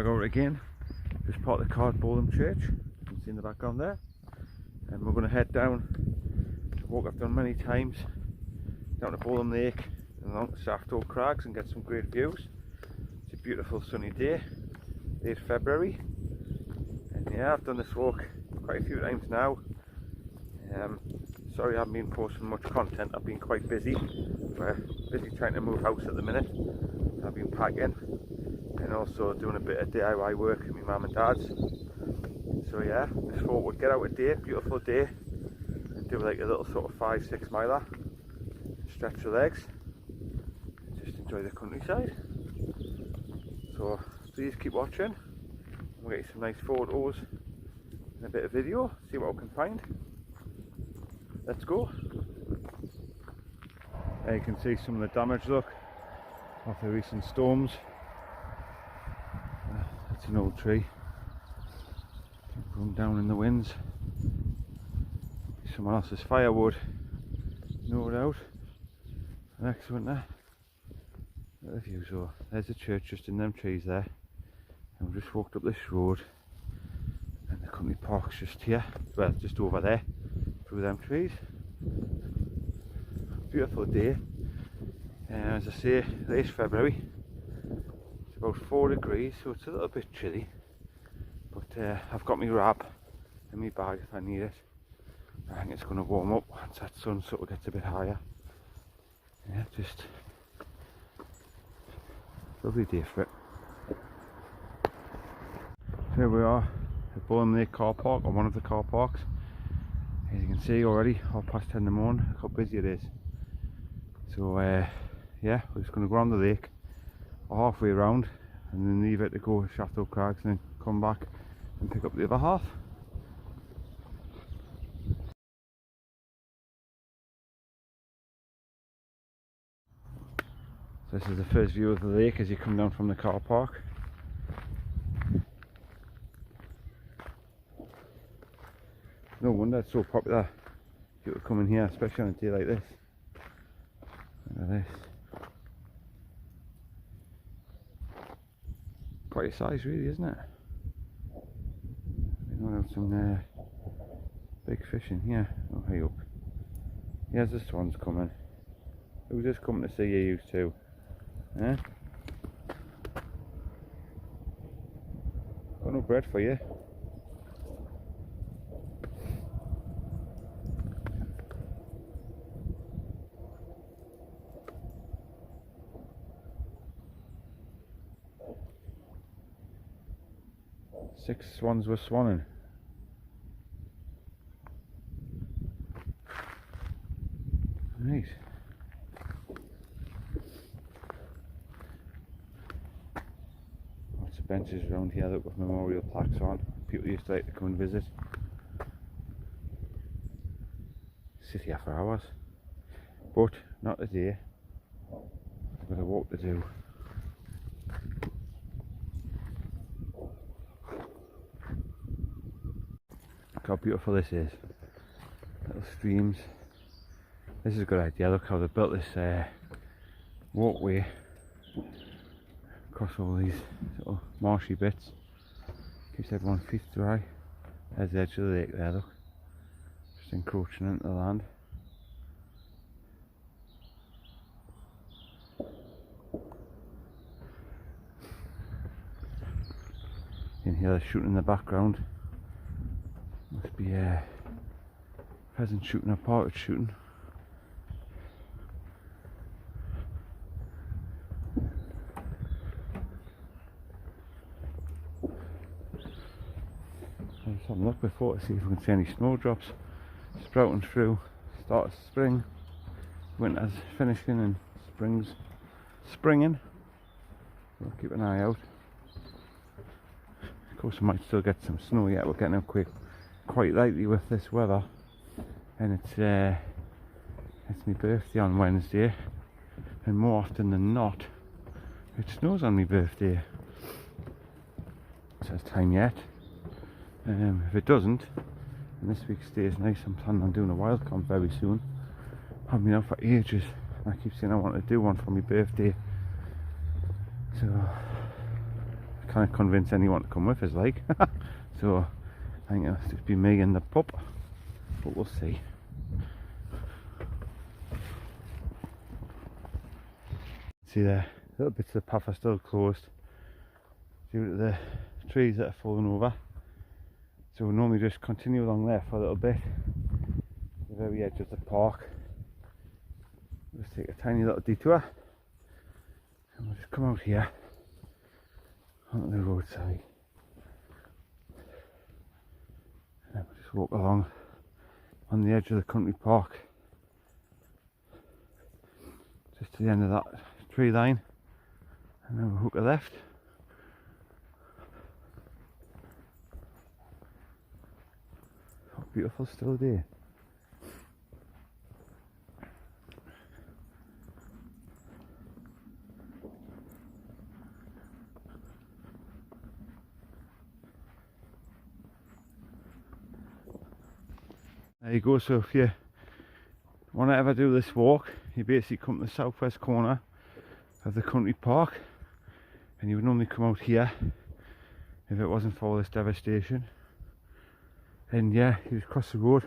Crag out again, just part of the Bolam church, you can see in the background there, and we're going to head down to walk I've done many times, down to Bolam Lake and along to Shafto Crags and get some great views. It's a beautiful sunny day, late February, and yeah, I've done this walk quite a few times now. Sorry I haven't been posting much content, I've been quite busy. We're busy trying to move house at the minute. I've been packing and also doing a bit of DIY work with my mum and dad's. So yeah, just thought we'd get out a day, beautiful day, and do like a little sort of 5-6 miler, stretch the legs, just enjoy the countryside. So please keep watching, we'll get you some nice photos and a bit of video, see what we can find. Let's go. There you can see some of the damage, look, of the recent storms. That's an old tree, run down in the winds. Someone else's firewood, no doubt. Next winter. Look at the view. So there's the church just in them trees there, and we just walked up this road, and the country park's just here, well just over there, through them trees. Beautiful day, and as I say, late February. It's about 4 degrees, so it's a little bit chilly, but I've got my wrap in my bag if I need it. I think it's going to warm up once that sun sort of gets a bit higher. Yeah, just lovely day for it. So here we are at Bolam Lake car park, or one of the car parks. As you can see already, 10:30 in the morning, look how busy it is. So yeah, we're just going to go around the lake halfway around and then leave it to go to Shafto Crags and then come back and pick up the other half. So this is the first view of the lake as you come down from the car park. No wonder it's so popular. People come in here, especially on a day like this. Look at this. Quite a size really, isn't it? We don't have some big fish in here. Oh, hey up. Here's the swans coming. Who's just coming to see you two? Eh? Got no bread for you. Six swans were swanning. Nice. Lots of benches around here that with memorial plaques on. People used to like to come and visit. Sit here for hours. But not today. I've got a walk to do. Look how beautiful this is. Little streams. This is a good idea. Look how they built this walkway across all these little marshy bits. Keeps everyone's feet dry. There's the edge of the lake there, look. Just encroaching into the land. You can hear the shooting in the background. Must be pheasant shooting or partridge shooting. Let's have a look before to see if we can see any snowdrops sprouting through. Start of spring, winter's finishing and spring's springing. We'll keep an eye out. Of course we might still get some snow yet, we're getting up quite lightly with this weather, and it's my birthday on Wednesday, and more often than not it snows on my birthday, so it's time yet. If it doesn't, and this week stays nice, I'm planning on doing a wild camp very soon. I've been out for ages, I keep saying I want to do one for my birthday, so I can't convince anyone to come with us, like. So I think it'll just be me and the pup, but we'll see. See there, little bits of the path are still closed due to the trees that are falling over. So we'll normally just continue along there for a little bit, the very edge of the park. We'll just take a tiny little detour and we'll just come out here onto the roadside. And we'll just walk along on the edge of the country park, just to the end of that tree line, and then we'll hook a left. Oh, beautiful still day. There you go. So if you want to ever do this walk, you basically come to the southwest corner of the country park, and you would normally come out here if it wasn't for all this devastation. And yeah, you just cross the road,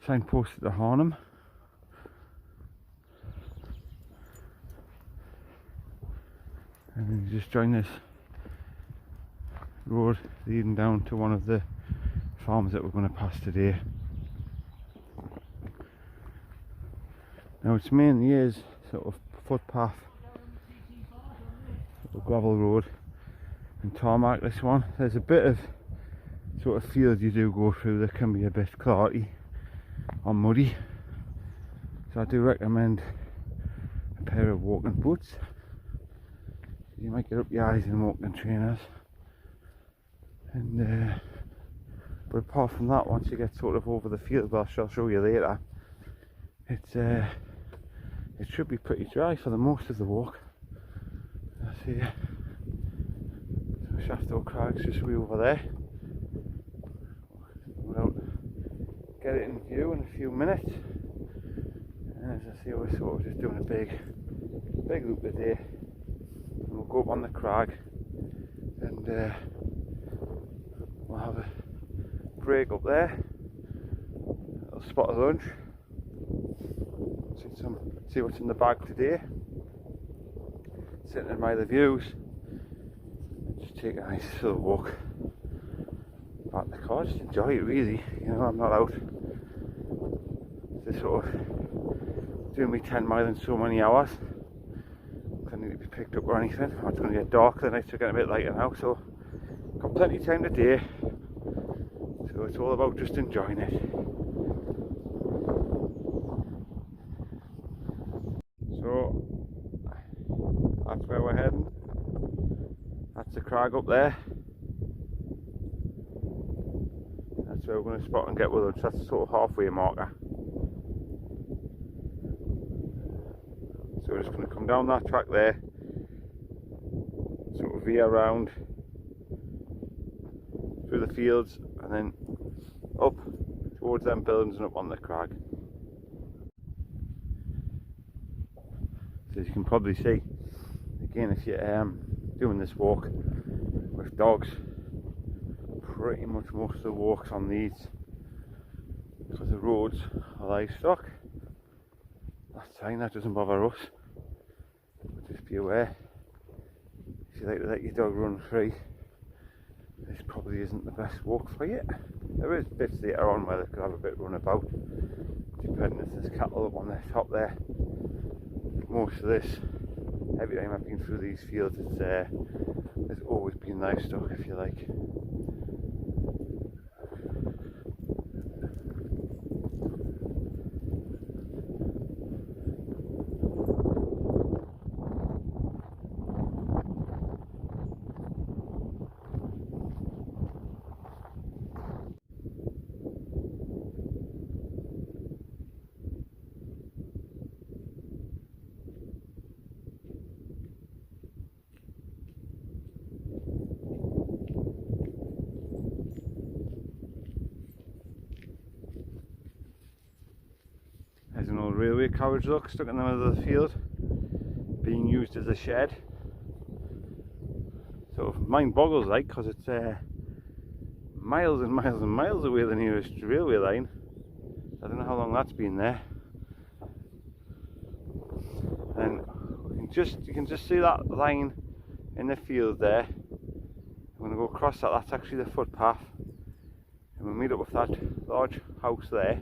signposted to Harnham, and then you just join this road leading down to one of the farms that we're going to pass today. Now it's mainly is sort of footpath, sort of gravel road and tarmac, this one. There's a bit of sort of field you do go through that can be a bit clarty or muddy, so I do recommend a pair of walking boots. You might get up your eyes in walking trainers, and but apart from that, once you get sort of over the field, well, I'll show you later, it should be pretty dry for the most of the walk. I see Shafto Crag's just way over there. We'll get it in view in a few minutes. And as I say, we're sort of just doing a big loop today. And we'll go up on the crag, and we'll have a break up there, a little spot of lunch, see what's in the bag today, sit and admire the views, and just take a nice little walk back to the car, just enjoy it really. You know, I'm not out to sort of doing me 10 mile in so many hours. I need to be picked up or anything. It's going to get dark, the nights are getting a bit lighter now, so got plenty of time today. So it's all about just enjoying it. So that's where we're heading. That's the crag up there. That's where we're going to spot and get with lunch. That's the sort of halfway marker. So we're just going to come down that track there, sort of veer around through the fields, and then up towards them buildings and up on the crag. So as you can probably see, again, if you're doing this walk with dogs, pretty much most of the walks on these, because the roads are livestock, that's fine, that doesn't bother us. But just be aware, if you like to let your dog run free, this probably isn't the best walk for you. There is bits later on where they could have a bit run about, depending if there's cattle up on the top there. Most of this, every time I've been through these fields, it's there's always been livestock, if you like. There's an old railway carriage, look, stuck in the middle of the field, being used as a shed. sort of mind boggles like, because it's miles and miles and miles away, the nearest railway line. I don't know how long that's been there. And you can just see that line in the field there. I'm going to go across that. That's actually the footpath, and we'll meet up with that large house there,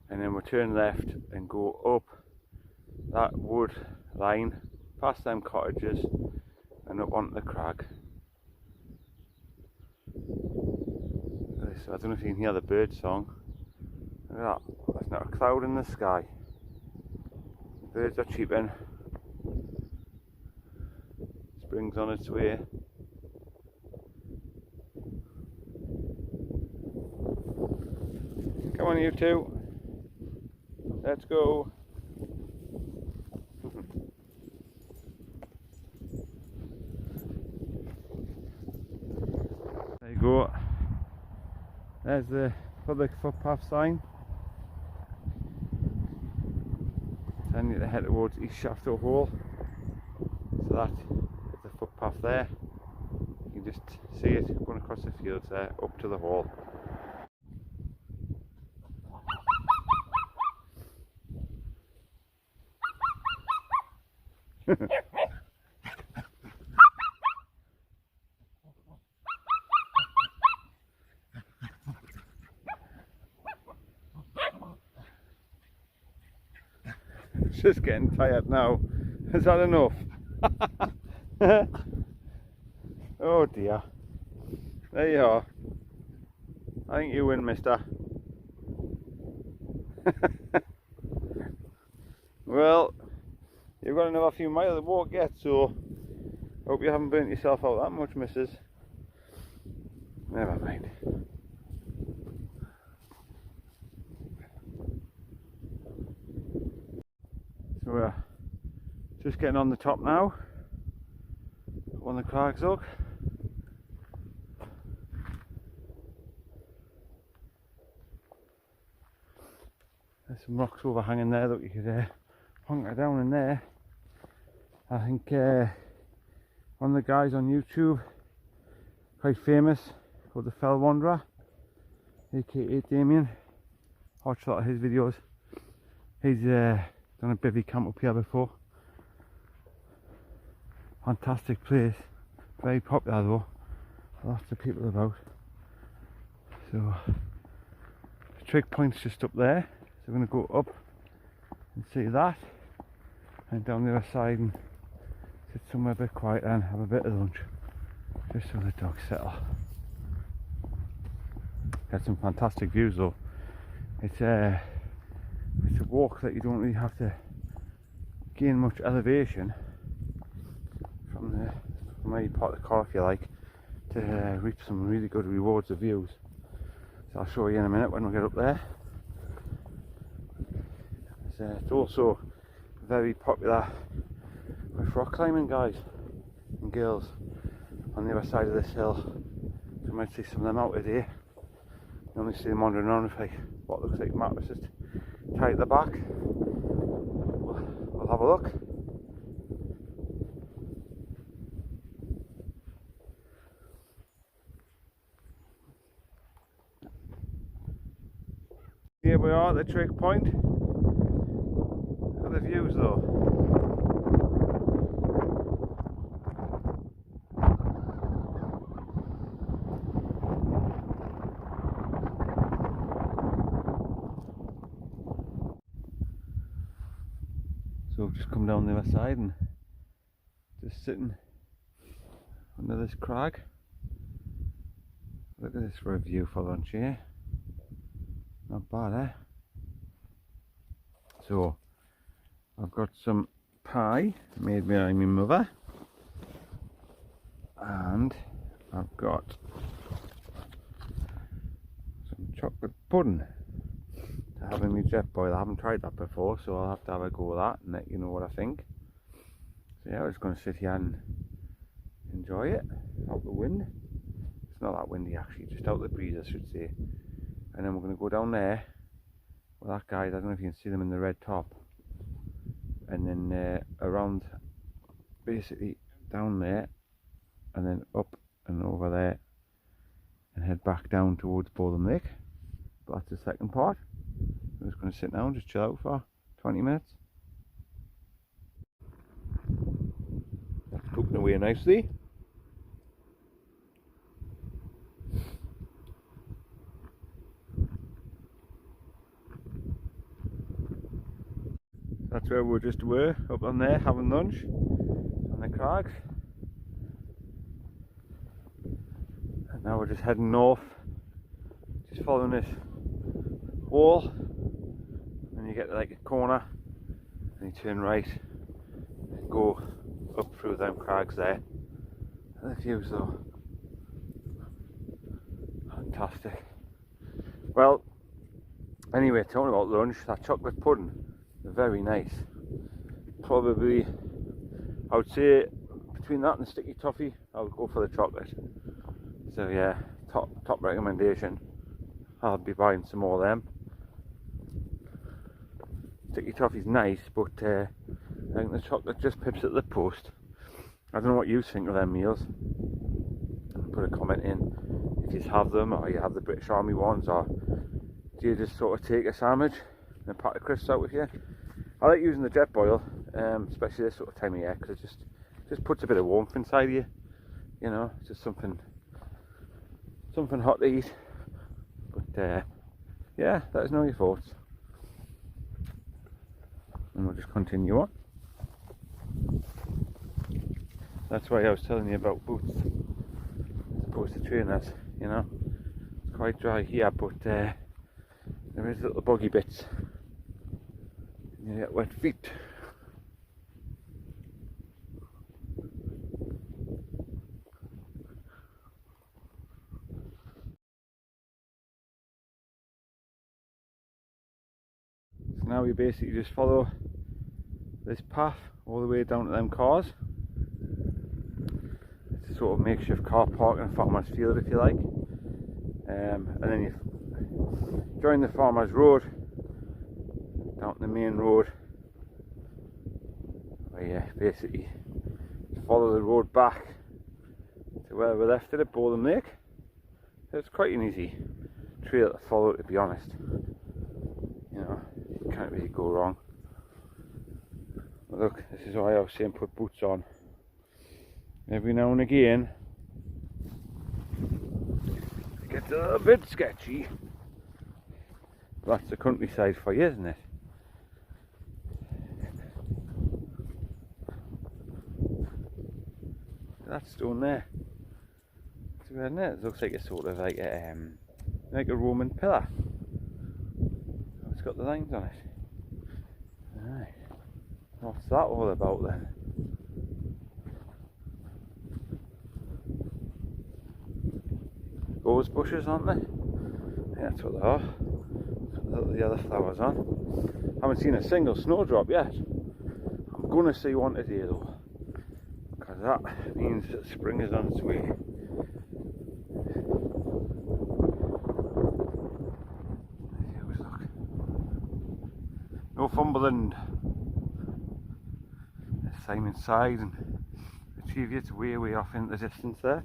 and then we'll turn left and go up that wood line, past them cottages and up onto the crag. So I don't know if you can hear the bird song. Look at that, there's not a cloud in the sky. The birds are cheeping. Spring's on its way. Come on you two, let's go. There you go. There's the public footpath sign. Telling you to head towards East Shafto Hall. So that is the footpath there. You can just see it going across the fields there, up to the hall. It's just getting tired now. Is that enough? Oh dear. There you are. I think you win, mister. Well, you've got another few miles to walk yet, so hope you haven't burnt yourself out that much, missus. Never mind. So we're just getting on the top now, on the Crag's Hook. There's some rocks overhanging there that you could hunker down in there. I think one of the guys on YouTube, quite famous, called the Fell Wanderer, aka Damien. Watched a lot of his videos. He's done a bivvy camp up here before. Fantastic place, very popular though, lots of people about. So the trig point's just up there, so we're going to go up and see that, and down the other side and sit somewhere a bit quieter and have a bit of lunch, just so the dogs settle. Got some fantastic views though. It's a walk that you don't really have to gain much elevation from where you park the car, if you like, to reap some really good rewards of views. So I'll show you in a minute when we get up there. It's also very popular with rock climbing guys and girls on the other side of this hill. You might see some of them out today. You only see them wandering around with like what looks like mattresses tied at the back. We'll have a look. Here we are at the trig point. Look at the views though. So we've just come down the other side and just sitting under this crag. Look at this for a view for lunch here. Not bad, eh? So I've got some pie made by my mother, and I've got some chocolate pudding to have in my jet boil. I haven't tried that before, so I'll have to have a go with that and let you know what I think. So yeah, I'm just going to sit here and enjoy it out the wind. It's not that windy actually, just out the breeze I should say. And then we're going to go down there with that guy. I don't know if you can see them in the red top, and then around basically down there and then up and over there and head back down towards Bolam Lake. But that's the second part. I'm just going to sit down and just chill out for 20 minutes. That's cooking away nicely. That's where we just were, up on there having lunch on the Crags. And now we're just heading north, just following this wall. And you get to like a corner and you turn right and go up through them Crags there. And the views though, fantastic. Well, anyway, talking about lunch, that chocolate pudding, very nice. Probably, I would say between that and the sticky toffee, I would go for the chocolate. So yeah, top recommendation. I'll be buying some more of them. Sticky toffee's nice, but I think the chocolate just pips at the post. I don't know what you think of them meals. Put a comment in if you have them, or you have the British Army ones, or do you just sort of take a sandwich and a pack of crisps out with you? I like using the jet boil, especially this sort of time of year, because it just puts a bit of warmth inside you. You know, it's just something hot to eat. But yeah, let us know your thoughts, and we'll just continue on. That's why I was telling you about boots as opposed to trainers. You know, it's quite dry here, but there is little boggy bits. You get wet feet. So now we basically just follow this path all the way down to them cars. It's a sort of makeshift car park in a farmer's field, if you like. And then you join the farmer's road down to the main road, where you basically follow the road back to where we left it at Bolam Lake. So it's quite an easy trail to follow, to be honest. You know, you can't really go wrong. But look, this is why I was saying put boots on. Every now and again it gets a little bit sketchy. That's the countryside for you, isn't it? That stone there, it's weird, isn't it? It looks like a sort of like a Roman pillar. It's got the lines on it. Right. What's that all about then? Rose bushes, aren't they? Yeah, that's what they are. That's the other flowers on. Haven't seen a single snowdrop yet. I'm gonna see one today though, because that means that spring is on its way. Look. Northumberland. There's Simon's Side and the Cheviots way off in the distance there.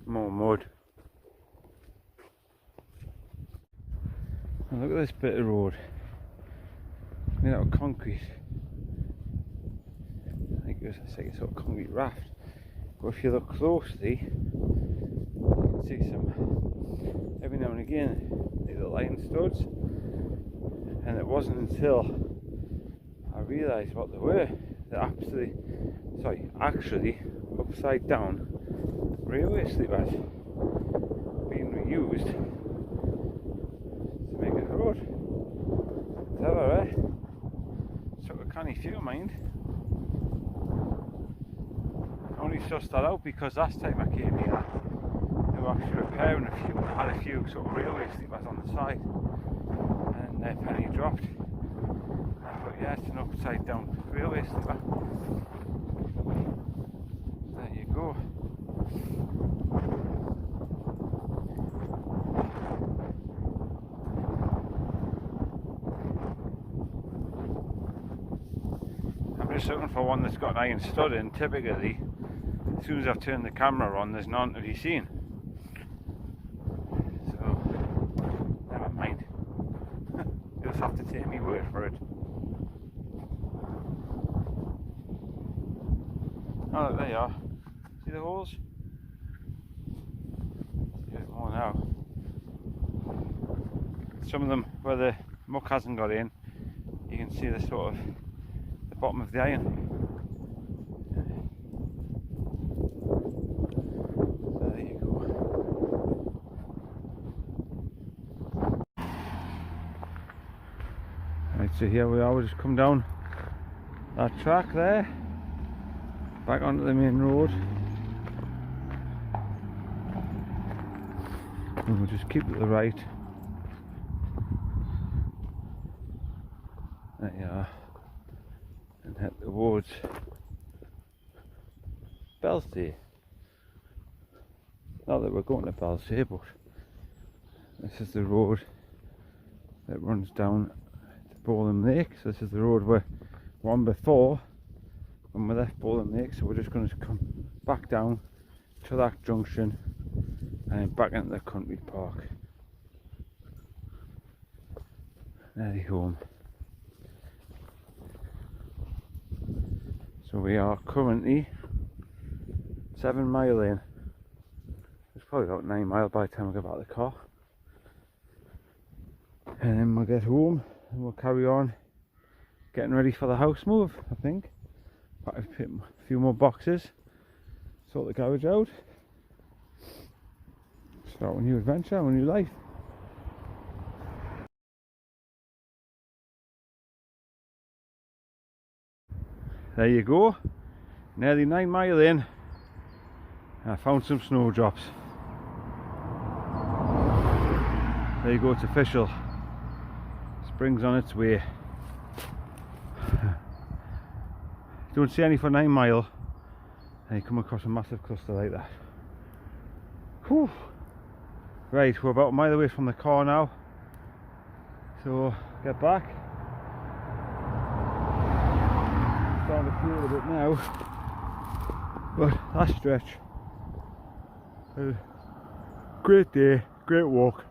More mud. And look at this bit of road, made out of concrete. I think it's like a sort of concrete raft. But if you look closely, you can see some, every now and again, these little iron studs. And it wasn't until I realised what they were, they're actually upside down railway sleepers being reused to make a road. Clever, eh? Took a canny few, mind. I only sussed that out because last time I came here they were actually repairing had a few sort of railway sleepers on the side, and their penny dropped. But yeah, it's an upside down railway sleeper. There you go. just looking for one that's got an iron stud in. Typically, as soon as I've turned the camera on, there's none to be seen. So, never mind. You'll just have to take me word for it. Oh, look, there you are. See the holes? See a bit more now. Some of them where the muck hasn't got in, you can see the sort of the bottom of the iron. So there you go. Right, so here we are. We just come down that track there, back onto the main road, and we'll just keep to the right. There you are, and head towards Belsay. Not that we're going to Belsay, but this is the road that runs down to Bolam Lake. So this is the road we're on before when we left Bolam Lake. So we're just going to come back down to that junction and then back into the country park. Nearly home. So we are currently 7 mile in. It's probably about 9 mile by the time we get back to the car. And then we'll get home and we'll carry on getting ready for the house move, I think. Pack a few more boxes, sort the garage out, start a new adventure, a new life. There you go, nearly 9 mile in, and I found some snowdrops. There you go, it's official. Spring's on its way. Don't see any for 9 mile, and you come across a massive cluster like that. Whew. Right, we're about a mile away from the car now, so get back. Starting to feel a bit now, but that stretch. Great day, great walk.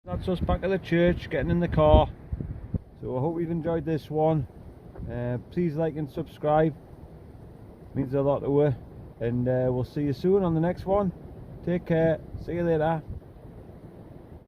That's us back at the church, getting in the car. So I hope you've enjoyed this one. Please like and subscribe, means a lot to us, and we'll see you soon on the next one. Take care, see you later.